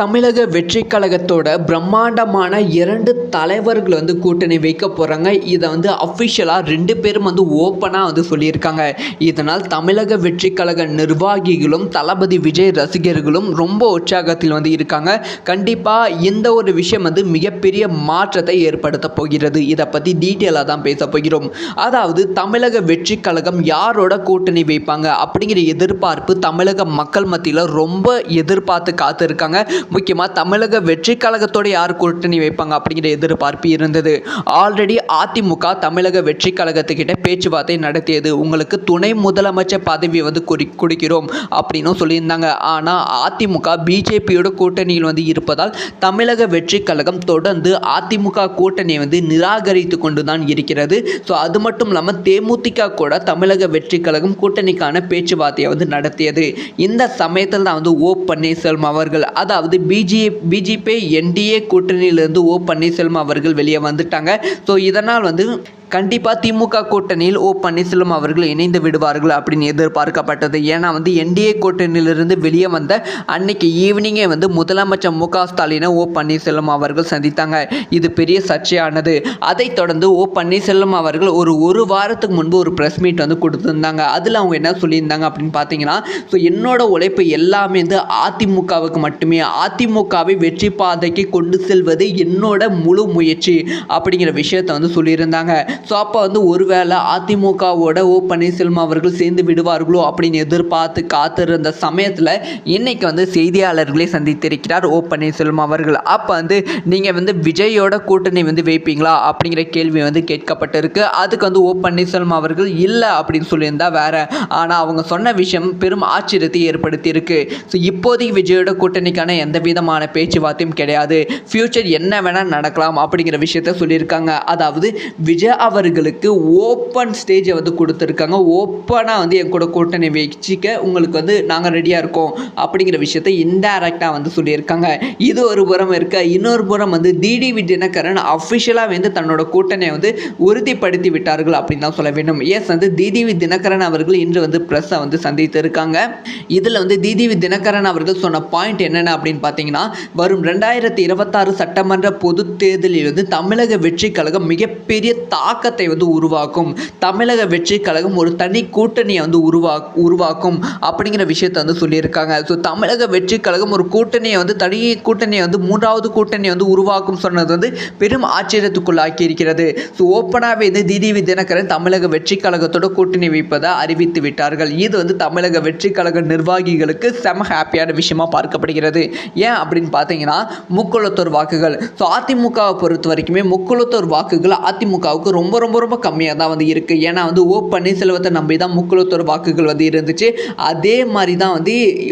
தமிழக வெற்றி கழகத்தோட பிரம்மாண்டமான 2 தலைவர்கள் கூட்டணி வைக்க போகிறாங்க. இதை அஃபிஷியலாக 2 பேரும் ஓப்பனாக சொல்லியிருக்காங்க. இதனால் தமிழக வெற்றி கழக நிர்வாகிகளும் தளபதி விஜய் ரசிகர்களும் ரொம்ப உற்சாகத்தில் இருக்காங்க. கண்டிப்பாக இந்த ஒரு விஷயம் மிகப்பெரிய மாற்றத்தை ஏற்படுத்த போகிறது. இதை பற்றி டீட்டெயிலாக தான் பேச போகிறோம். அதாவது தமிழக வெற்றி கழகம் யாரோட கூட்டணி வைப்பாங்க அப்படிங்கிற எதிர்பார்ப்பு தமிழக மக்கள் மத்தியில் ரொம்ப எதிர்பார்த்து காத்திருக்காங்க. முக்கியமாக தமிழக வெற்றி கழகத்தோட யார் கூட்டணி வைப்பாங்க அப்படிங்கிற எதிர்பார்ப்பு இருந்தது. ஆல்ரெடி அதிமுக தமிழக வெற்றி கழகத்துக்கிட்ட பேச்சுவார்த்தை நடத்தியது. உங்களுக்கு துணை முதலமைச்சர் பதவி கொடுக்கிறோம் அப்படின்னு சொல்லியிருந்தாங்க. ஆனால் அதிமுக பிஜேபியோட கூட்டணியில் இருப்பதால் தமிழக வெற்றி கழகம் தொடர்ந்து அதிமுக கூட்டணியை நிராகரித்து கொண்டு தான் இருக்கிறது. ஸோ அது மட்டும் இல்லாமல் தேமுதிக கூட தமிழக வெற்றி கழகம் கூட்டணிக்கான பேச்சுவார்த்தையை நடத்தியது. இந்த சமயத்தில் தான் ஓ பன்னீர்செல்வம் அவர்கள், அதாவது பிஜேபி என்டிஏ கூட்டணியிலிருந்து ஓ பன்னீர்செல்வம் அவர்கள் வெளியே வந்துட்டாங்க. ஸோ இதனால் கண்டிப்பாக திமுக கூட்டணியில் ஓ பன்னீர்செல்வம் அவர்கள் இணைந்து விடுவார்கள் அப்படின்னு எதிர்பார்க்கப்பட்டது. ஏன்னா என்டிஏ கூட்டணியிலிருந்து வெளியே வந்த அன்னைக்கு ஈவினிங்கே முதலமைச்சர் மு க ஸ்டாலினை ஓ பன்னீர்செல்வம் அவர்கள் சந்தித்தாங்க. இது பெரிய சர்ச்சையானது. அதைத் தொடர்ந்து ஓ பன்னீர்செல்வம் அவர்கள் ஒரு வாரத்துக்கு முன்பு ஒரு ப்ரெஸ் மீட் கொடுத்துருந்தாங்க. அதில் அவங்க என்ன சொல்லியிருந்தாங்க அப்படின்னு பார்த்தீங்கன்னா, ஸோ என்னோட உழைப்பு எல்லாமே அதிமுகவுக்கு மட்டுமே, அதிமுகவை வெற்றி பாதைக்கு கொண்டு செல்வது என்னோட முழு முயற்சி அப்படிங்கிற விஷயத்தை சொல்லியிருந்தாங்க. ஸோ அப்போ ஒருவேளை அதிமுகவோட ஓ பன்னீர்செல்வம் அவர்கள் சேர்ந்து விடுவார்களோ அப்படின்னு எதிர்பார்த்து காத்திருந்த சமயத்தில் இன்னைக்கு செய்தியாளர்களை சந்தித்திருக்கிறார் ஓ பன்னீர்செல்வம் அவர்கள். அப்போ நீங்கள் விஜயோட கூட்டணி வைப்பீங்களா அப்படிங்கிற கேள்வி கேட்கப்பட்டிருக்கு. அதுக்கு ஓ பன்னீர்செல்வம் அவர்கள் இல்லை அப்படின்னு சொல்லியிருந்தா வேற. ஆனால் அவங்க சொன்ன விஷயம் பெரும் ஆச்சரியத்தை ஏற்படுத்தியிருக்கு. ஸோ இப்போதைக்கு விஜயோட கூட்டணிக்கான எந்த விதமான பேச்சுவார்த்தையும் கிடையாது. ஃபியூச்சர் என்ன வேணால் நடக்கலாம் அப்படிங்கிற விஷயத்த சொல்லியிருக்காங்க. அதாவது விஜய் அவர்களுக்கு ஓப்பன் ஸ்டேஜை கொடுத்துருக்காங்க. ஓப்பனாக என் கூட கூட்டணி வச்சுக்க உங்களுக்கு நாங்கள் ரெடியாக இருக்கோம் அப்படிங்கிற விஷயத்தை இன்டைரக்டாக சொல்லியிருக்காங்க. இது ஒரு புறம் இருக்க, இன்னொரு புறம் டிடிவி தினகரன் அஃபிஷியலாக தன்னோட கூட்டணியை உறுதிப்படுத்தி விட்டார்கள் அப்படின்னு தான் சொல்ல வேண்டும். எஸ் டிடிவி தினகரன் அவர்கள் இன்று ப்ரெஸ்ஸை சந்தித்து இருக்காங்க. இதில் டிடிவி தினகரன் அவர்கள் சொன்ன பாயிண்ட் என்னென்ன அப்படின்னு பார்த்தீங்கன்னா, வரும் 2026 சட்டமன்ற பொது தேர்தலில் தமிழக வெற்றி கழகம் மிகப்பெரிய தாக்கத்தை உருவாக்கும். தமிழக வெற்றி கழகம் ஒரு தனி கூட்டணியை உருவாக்கும் அப்படிங்கிற விஷயத்தை சொல்லியிருக்காங்க. ஸோ தமிழக வெற்றி கழகம் ஒரு கூட்டணியை தனி கூட்டணியை மூன்றாவது கூட்டணியை உருவாக்கும் சொன்னது பெரும் ஆச்சரியத்துக்குள்ளாக்கி இருக்கிறது. ஸோ ஓப்பனாகவே டிடிவி தினகரன் தமிழக வெற்றி கழகத்தோட கூட்டணி வைப்பதை அறிவித்து விட்டார்கள். இது தமிழக வெற்றி கழக நிர்வாகிகளுக்கு செம ஹாப்பியான விஷயமா பார்க்கப்படுகிறது. ஏன் அப்படின்னு பார்த்தீங்கன்னா, முக்குளத்தூர் வாக்குகள். ஸோ அதிமுகவை பொறுத்த வரைக்குமே முக்குளத்தூர் வாக்குகள் அதிமுகவுக்கு ரொம்ப ரொம்ப ரொம்ப கம்மியாக தான் இருக்குது. ஏன்னா ஓ பன்னீர்செல்வத்தை நம்பி தான் முக்குளத்தூர் வாக்குகள் இருந்துச்சு. அதே மாதிரி தான்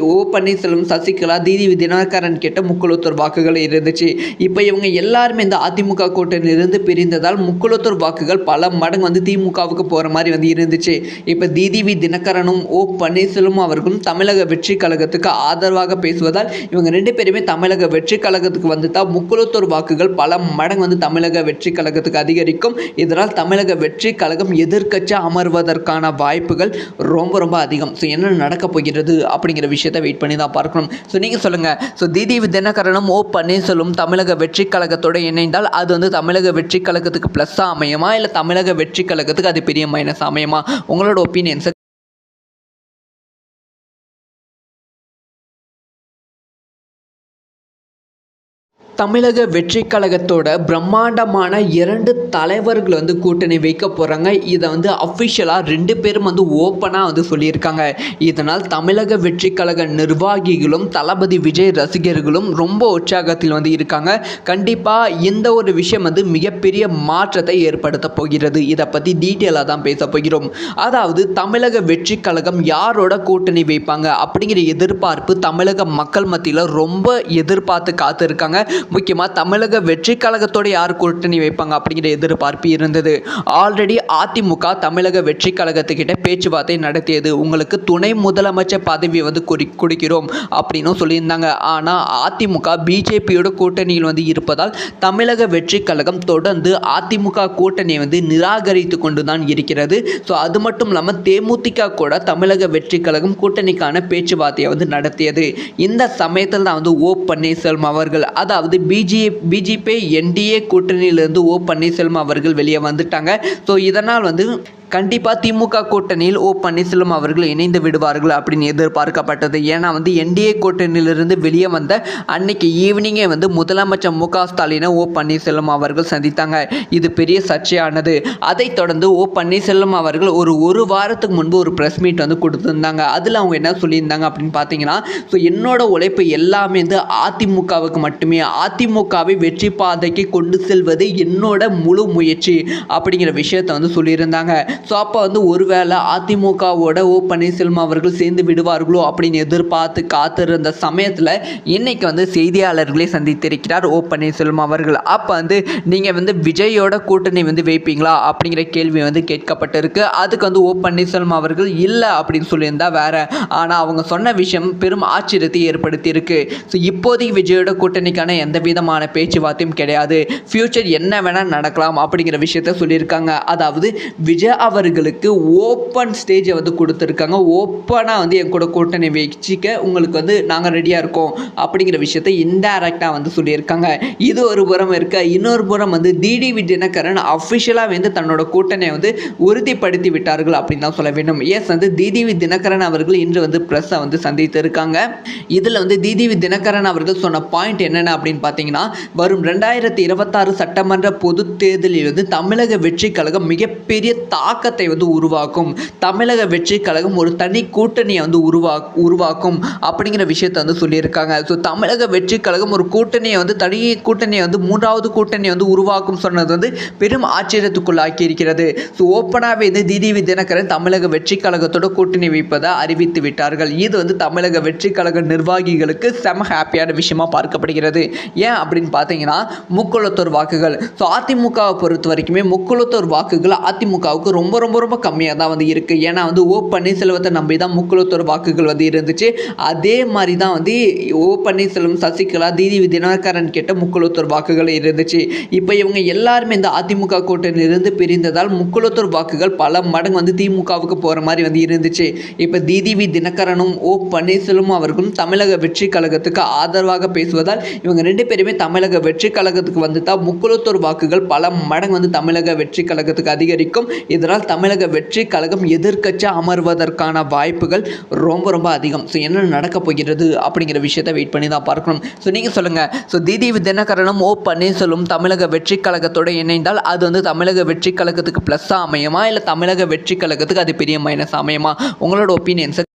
ஓ பன்னீர்செல்வம், சசிகலா, டிடிவி தினகரன் கேட்ட முக்குளத்தூர் வாக்குகள் இருந்துச்சு. இப்போ இவங்க எல்லாருமே இந்த அதிமுக கூட்டணியிலிருந்து பிரிந்ததால் முக்குளத்தூர் வாக்குகள் பல மடங்கு திமுகவுக்கு போகிற மாதிரி இருந்துச்சு. இப்போ டிடிவி தினகரனும் ஓ பன்னீர்செல்வம் அவர்களும் தமிழக வெற்றி கழகத்துக்கு ஆதரவாக பேசுவதால் இவங்க 2 பேருமே தமிழக வெற்றி கழகத்துக்கு வந்துட்டால் முக்குளத்தூர் வாக்குகள் பல மடங்கு தமிழக வெற்றி கழகத்துக்கு அதிகரிக்கும். இதனால் தமிழக வெற்றி கழகம் எதிர்க்கட்சியாக அமர்வதற்கான வாய்ப்புகள் ரொம்ப ரொம்ப அதிகம். ஸோ என்ன நடக்க போகிறது அப்படிங்கிற விஷயத்தை வெயிட் பண்ணி தான் பார்க்கணும். ஸோ நீங்கள் சொல்லுங்கள். ஸோ டிடிவி தினகரனும் ஓ பன்னீர்செல்வம் தமிழக வெற்றி கழகத்தோடு இணைந்தால் அது தமிழக வெற்றி கழகத்துக்கு ப்ளஸ்ஸாக அமையுமா, இல்லை தமிழக வெற்றி கழகத்துக்கு அது பெரிய மைனஸ் அமையுமா? உங்களோட ஒப்பீனியன்ஸ் தமிழக வெற்றி கழகத்தோட பிரம்மாண்டமான 2 தலைவர்கள் கூட்டணி வைக்க போகிறாங்க. இதை அஃபிஷியலாக 2 பேரும் ஓப்பனாக சொல்லியிருக்காங்க. இதனால் தமிழக வெற்றி கழக நிர்வாகிகளும் தளபதி விஜய் ரசிகர்களும் ரொம்ப உற்சாகத்தில் இருக்காங்க. கண்டிப்பாக இந்த ஒரு விஷயம் மிகப்பெரிய மாற்றத்தை ஏற்படுத்த போகிறது. இதை பற்றி டீட்டெயிலாக தான் பேச போகிறோம். அதாவது தமிழக வெற்றி கழகம் யாரோட கூட்டணி வைப்பாங்க அப்படிங்கிற எதிர்பார்ப்பு தமிழக மக்கள் மத்தியில் ரொம்ப எதிர்பார்த்து காத்திருக்காங்க. முக்கியமாக தமிழக வெற்றி கழகத்தோட யார் கூட்டணி வைப்பாங்க அப்படிங்கிற எதிர்பார்ப்பு இருந்தது. ஆல்ரெடி அதிமுக தமிழக வெற்றி கழகத்துக்கிட்ட பேச்சுவார்த்தை நடத்தியது. உங்களுக்கு துணை முதலமைச்சர் பதவி வந்து கொடுக்கிறோம் அப்படின்னு சொல்லியிருந்தாங்க. ஆனால் அதிமுக பிஜேபியோட கூட்டணியில் வந்து இருப்பதால் தமிழக வெற்றி கழகம் தொடர்ந்து அதிமுக கூட்டணியை வந்து நிராகரித்து கொண்டு தான் இருக்கிறது. ஸோ அது மட்டும் இல்லாமல் தேமுதிக கூட தமிழக வெற்றி கழகம் கூட்டணிக்கான பேச்சுவார்த்தையை வந்து நடத்தியது. இந்த சமயத்தில் தான் வந்து ஓ பன்னீர்செல்வம் அவர்கள், அதாவது பிஜேபி என்டிஏ கூட்டணியிலிருந்து ஓ பன்னீர்செல்வம் அவர்கள் வெளியே வந்துட்டாங்க. ஸோ இதனால் வந்து கண்டிப்பாக திமுக கூட்டணியில் ஓ பன்னீர்செல்வம் அவர்கள் இணைந்து விடுவார்கள் அப்படின்னு எதிர்பார்க்கப்பட்டது. ஏன்னா வந்து என்டிஏ கூட்டணியிலிருந்து வெளியே வந்த அன்னைக்கு ஈவினிங்கே வந்து முதலமைச்சர் மு.க. ஸ்டாலினை ஓ பன்னீர்செல்வம் அவர்கள் சந்தித்தாங்க. இது பெரிய சர்ச்சையானது. அதைத் தொடர்ந்து ஓ பன்னீர்செல்வம் அவர்கள் ஒரு வாரத்துக்கு முன்பு ஒரு ப்ரெஸ் மீட் வந்து கொடுத்துருந்தாங்க. அதில் அவங்க என்ன சொல்லியிருந்தாங்க அப்படின்னு பார்த்தீங்கன்னா, ஸோ என்னோட உழைப்பு எல்லாமே வந்து அதிமுகவுக்கு மட்டுமே, அதிமுகவை வெற்றி பாதைக்கு கொண்டு செல்வது என்னோட முழு முயற்சி அப்படிங்கிற விஷயத்தை வந்து சொல்லியிருந்தாங்க. ஸோ அப்போ வந்து ஒருவேளை அதிமுகவோட ஓ பன்னீர்செல்வம் அவர்கள் சேர்ந்து விடுவார்களோ அப்படின்னு எதிர்பார்த்து காத்திருந்த சமயத்தில் இன்னைக்கு வந்து செய்தியாளர்களை சந்தித்திருக்கிறார் ஓ பன்னீர்செல்வம் அவர்கள். அப்போ வந்து நீங்கள் வந்து விஜயோட கூட்டணி வந்து வைப்பீங்களா அப்படிங்கிற கேள்வி வந்து கேட்கப்பட்டிருக்கு. அதுக்கு வந்து ஓ பன்னீர்செல்வம் அவர்கள் இல்லை அப்படின்னு சொல்லியிருந்தா வேற. ஆனால் அவங்க சொன்ன விஷயம் பெரும் ஆச்சரியத்தை ஏற்படுத்தியிருக்கு. ஸோ இப்போதைக்கு விஜயோட கூட்டணிக்கான எந்த விதமான பேச்சுவார்த்தையும் கிடையாது. ஃபியூச்சர் என்ன வேணால் நடக்கலாம் அப்படிங்கிற விஷயத்த சொல்லியிருக்காங்க. அதாவது விஜய் அவர்களுக்கு ஓப்பன் ஸ்டேஜை வந்து கொடுத்துருக்காங்க. ஓப்பனாக வந்து என் கூட கூட்டணி வச்சுக்க உங்களுக்கு வந்து நாங்கள் ரெடியாக இருக்கோம் அப்படிங்கிற விஷயத்தை இன்டைரக்டாக வந்து சொல்லியிருக்காங்க. இது ஒரு புறம் இருக்க, இன்னொரு புறம் வந்து டிடிவி தினகரன் அஃபிஷியலாக வந்து தன்னோட கூட்டணியை வந்து உறுதிப்படுத்தி விட்டார்கள் அப்படின்னு தான் சொல்ல வேண்டும். வந்து டிடிவி தினகரன் அவர்கள் இன்று வந்து ப்ரெஸ்ஸை வந்து சந்தித்து இருக்காங்க. இதில் வந்து டிடிவி தினகரன் அவர்கள் சொன்ன பாயிண்ட் என்னென்ன அப்படின்னு பார்த்தீங்கன்னா, வரும் 2026 சட்டமன்ற பொது தேர்தலில் வந்து தமிழக வெற்றி கழகம் மிகப்பெரிய தாக்கத்தை வந்து உருவாக்கும். தமிழக வெற்றி கழகம் ஒரு தனி கூட்டணியை வந்து உருவாக்கும் அப்படிங்கிற விஷயத்தை வந்து சொல்லியிருக்காங்க. ஸோ தமிழக வெற்றி கழகம் ஒரு கூட்டணியை வந்து தனி கூட்டணியை வந்து மூன்றாவது கூட்டணியை வந்து உருவாக்கும் சொன்னது வந்து பெரும் ஆச்சரியத்துக்குள்ளாக்கி இருக்கிறது. ஸோ ஓப்பனாகவே வந்து டிடிவி தினகரன் தமிழக வெற்றி கழகத்தோட கூட்டணி வைப்பதை அறிவித்து விட்டார்கள். இது வந்து தமிழக வெற்றி கழக நிர்வாகிகளுக்கு செம ஹாப்பியான விஷயமா பார்க்கப்படுகிறது. ஏன் அப்படின்னு பார்த்தீங்கன்னா, முக்குளத்தூர் வாக்குகள். ஸோ அதிமுகவை பொறுத்த வரைக்குமே முக்குளத்தூர் வாக்குகள் அதிமுகவுக்கு ரொம்ப ரொம்ப ரொம்ப கம்மியாக தான் வந்து இருக்குது. ஏன்னா வந்து ஓ பன்னீர்செல்வத்தை நம்பி தான் முக்குளத்தூர் வாக்குகள் வந்து இருந்துச்சு. அதே மாதிரி தான் வந்து ஓ பன்னீர்செல்வம், சசிகலா, டிடிவி தினகரன் கிட்ட முக்குளத்தூர் வாக்குகள் இருந்துச்சு. இப்போ இவங்க எல்லாருமே இந்த அதிமுக கூட்டணியிலிருந்து பிரிந்ததால் முக்குளத்தூர் வாக்குகள் பல மடங்கு வந்து திமுகவுக்கு போகிற மாதிரி வந்து இருந்துச்சு. இப்போ டிடிவி தினகரனும் ஓ பன்னீர்செல்வம் அவர்களும் தமிழக வெற்றி கழகத்துக்கு ஆதரவாக பேசுவதால் இவங்க ரெண்டு பேருமே தமிழக வெற்றி கழகத்துக்கு வந்து தான் முக்குளத்தூர் வாக்குகள் பல மடங்கு வந்து தமிழக வெற்றி கழகத்துக்கு அதிகரிக்கும். இதனால் தமிழக வெற்றி கழகம் எதிர்க்கட்சி அமர்வதற்கான வாய்ப்புகள் ரொம்ப ரொம்ப அதிகம். ஸோ என்ன நடக்க போகிறது அப்படிங்கிற விஷயத்தை வெயிட் பண்ணி தான் பார்க்கணும். ஸோ நீங்கள் சொல்லுங்கள். ஸோ டிடிவி தினகரனும் ஓ பன்னீர்செல்வம் தமிழக வெற்றி கழகத்தோடு இணைந்தால் அது வந்து தமிழக வெற்றி கழகத்துக்கு ப்ளஸ்ஸாக அமையுமா, இல்லை தமிழக வெற்றி கழகத்துக்கு அது பெரிய மைனஸ் அமையுமா? உங்களோட ஒப்பீனியன்ஸை